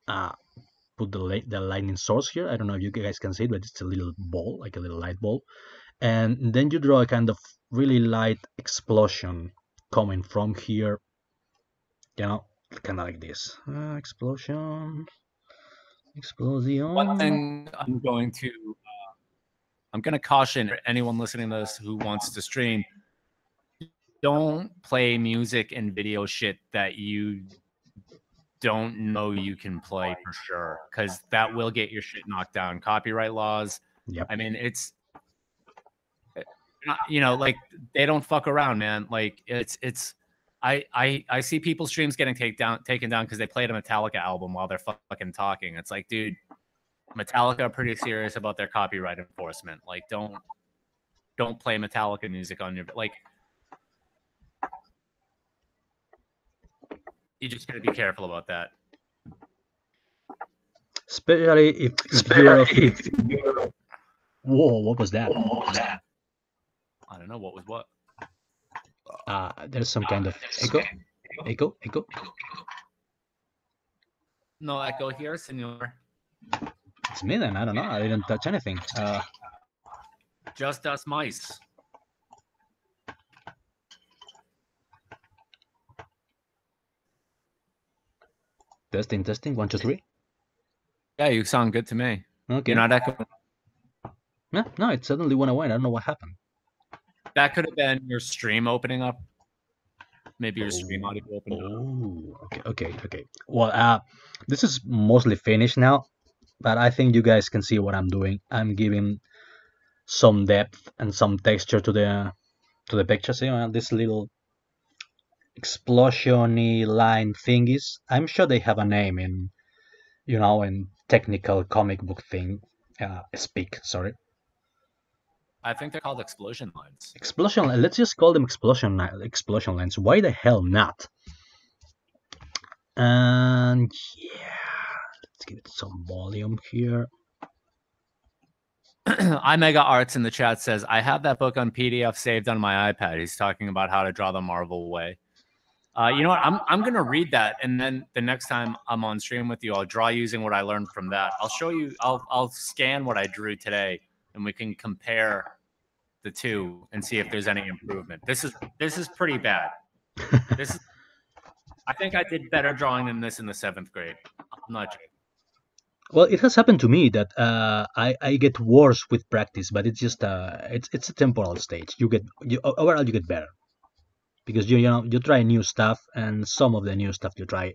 [SPEAKER 2] put the lightning source here. I don't know if you guys can see it, but it's a little ball, like a little light ball, and then you draw a kind of really light explosion coming from here, kind of like this. Explosion.
[SPEAKER 1] One thing I'm going to caution anyone listening to this who wants to stream: don't play music and video shit that you don't know you can play for sure, because that will get your shit knocked down. Copyright laws.
[SPEAKER 2] Yep.
[SPEAKER 1] I mean, it's like they don't fuck around, man. Like it's. I see people's streams getting taken down because they played a Metallica album while they're fucking talking. It's like, dude, Metallica are pretty serious about their copyright enforcement. Like, don't play Metallica music on your like. You just gotta be careful about that.
[SPEAKER 2] Especially if you're. Whoa! What was that?
[SPEAKER 1] I don't know what was what.
[SPEAKER 2] There's some kind of echo. Echo.
[SPEAKER 1] No echo here, senor.
[SPEAKER 2] It's me then. I don't know. I didn't touch anything.
[SPEAKER 1] Just us mice.
[SPEAKER 2] Testing. 1, 2, 3.
[SPEAKER 1] Yeah, you sound good to me.
[SPEAKER 2] Okay.
[SPEAKER 1] You're not echoing.
[SPEAKER 2] No, it suddenly went away. I don't know what happened.
[SPEAKER 1] That could have been your stream opening up. Maybe your stream audio opened up.
[SPEAKER 2] Okay. Well, this is mostly finished now, but I think you guys can see what I'm doing. I'm giving some depth and some texture to the picture. See, this little explosion-y line thingies. I'm sure they have a name in, in technical comic book thing. Speak. Sorry.
[SPEAKER 1] I think they're called explosion lines.
[SPEAKER 2] Explosion. Let's just call them explosion lines. Why the hell not? And yeah, let's give it some volume here.
[SPEAKER 1] iMega Arts in the chat says, I have that book on PDF saved on my iPad. He's talking about how to draw the Marvel way. You know what? I'm gonna read that, and then the next time I'm on stream with you, I'll draw using what I learned from that. I'll show you. I'll scan what I drew today, and we can compare the two and see if there's any improvement. This is pretty bad. I think I did better drawing than this in the 7th grade. I'm not joking.
[SPEAKER 2] Well, it has happened to me that I get worse with practice, but it's just it's a temporal stage. Overall you get better because you try new stuff, and some of the new stuff you try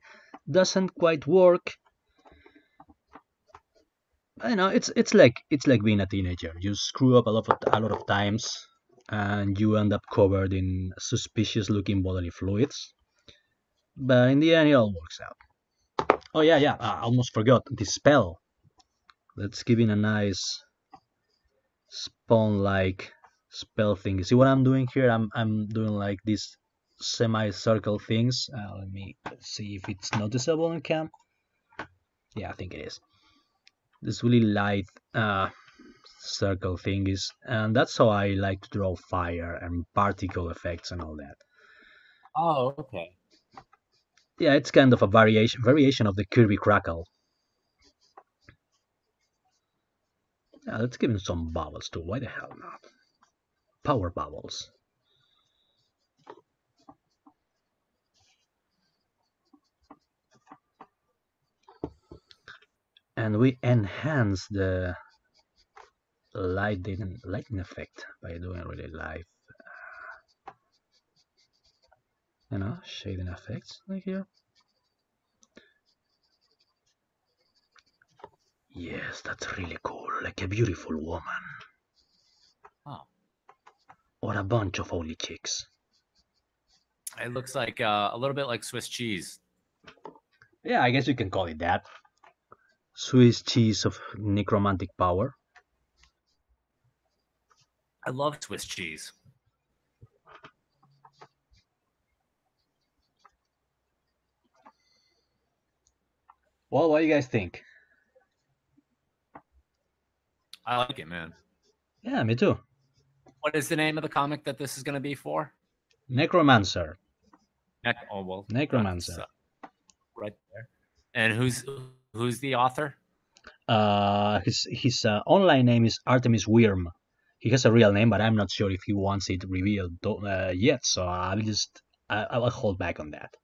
[SPEAKER 2] doesn't quite work. I know it's like being a teenager. You screw up a lot of times, and you end up covered in suspicious-looking bodily fluids. But in the end, it all works out. Oh yeah. I almost forgot the spell. Let's give it a nice spawn-like spell thing. See what I'm doing here? I'm doing like these semi-circle things. Let me see if it's noticeable on cam. Yeah, I think it is. This really light circle thingies, and that's how I like to draw fire and particle effects and all that.
[SPEAKER 1] Oh, okay.
[SPEAKER 2] Yeah, it's kind of a variation of the Kirby Crackle. Yeah, let's give him some bubbles too. Why the hell not? Power bubbles. And we enhance the lighting effect by doing really live, shading effects like here. Yes, that's really cool, like a beautiful woman.
[SPEAKER 1] Oh.
[SPEAKER 2] Or a bunch of holy chicks.
[SPEAKER 1] It looks like a little bit like Swiss cheese.
[SPEAKER 2] Yeah, I guess you can call it that. Swiss cheese of necromantic power.
[SPEAKER 1] I love Swiss cheese.
[SPEAKER 2] Well, what do you guys think?
[SPEAKER 1] I like it, man.
[SPEAKER 2] Yeah, me too.
[SPEAKER 1] What is the name of the comic that this is going to be for?
[SPEAKER 2] Necromancer.
[SPEAKER 1] Necromancer. Right there. And who's the author?
[SPEAKER 2] His online name is Artemis Wyrm. He has a real name, but I'm not sure if he wants it revealed yet. So I'll hold back on that.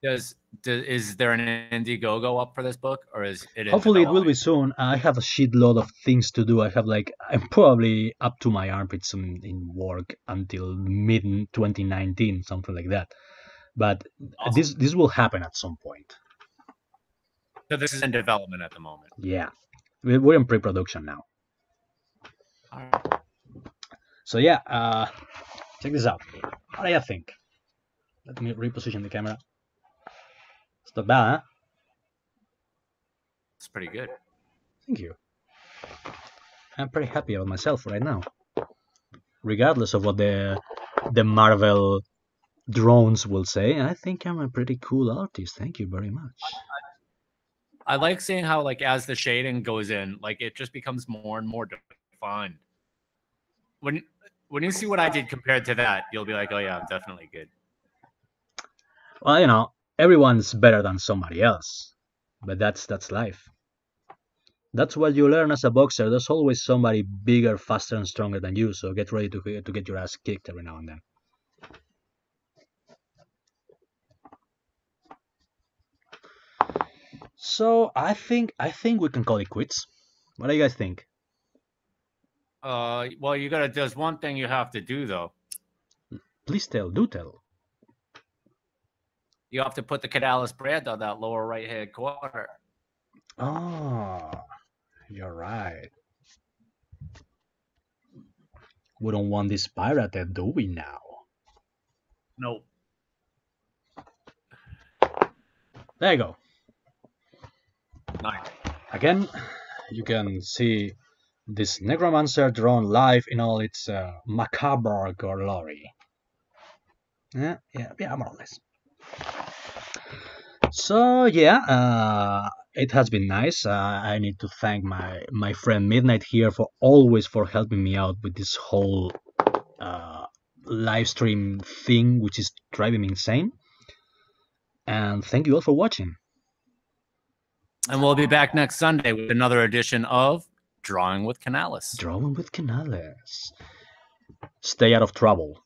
[SPEAKER 1] Is there an Indiegogo up for this book, or is it?
[SPEAKER 2] Hopefully, it will be soon. I have a shitload of things to do. I'm probably up to my armpits in work until mid 2019, something like that. But awesome. This will happen at some point.
[SPEAKER 1] So this is in development at the moment.
[SPEAKER 2] Yeah, we're in pre-production now.
[SPEAKER 1] All right.
[SPEAKER 2] So yeah, check this out. What do you think? Let me reposition the camera. It's not bad, huh?
[SPEAKER 1] It's pretty good.
[SPEAKER 2] Thank you. I'm pretty happy about myself right now. Regardless of what the Marvel drones will say, I think I'm a pretty cool artist. Thank you very much.
[SPEAKER 1] I like seeing how, like, as the shading goes in, like, it just becomes more and more defined. When you see what I did compared to that, you'll be like, oh yeah, I'm definitely good.
[SPEAKER 2] Well, you know, everyone's better than somebody else, but that's life. That's what you learn as a boxer. There's always somebody bigger, faster, and stronger than you. So get ready to get your ass kicked every now and then. So I think we can call it quits. What do you guys think?
[SPEAKER 1] Well, there's one thing you have to do though.
[SPEAKER 2] Please tell, do tell.
[SPEAKER 1] You have to put the Canales brand on that lower right hand corner.
[SPEAKER 2] Oh, you're right. We don't want this pirated, do we now?
[SPEAKER 1] No.
[SPEAKER 2] There you go.
[SPEAKER 1] Nice.
[SPEAKER 2] Again, you can see this Necromancer drawn live in all its macabre glory. Yeah, more or less. So yeah, it has been nice. I need to thank my friend Midnight here for helping me out with this whole live stream thing, which is driving me insane. And thank you all for watching.
[SPEAKER 1] And we'll be back next Sunday with another edition of Drawing with Canales.
[SPEAKER 2] Drawing with Canales. Stay out of trouble.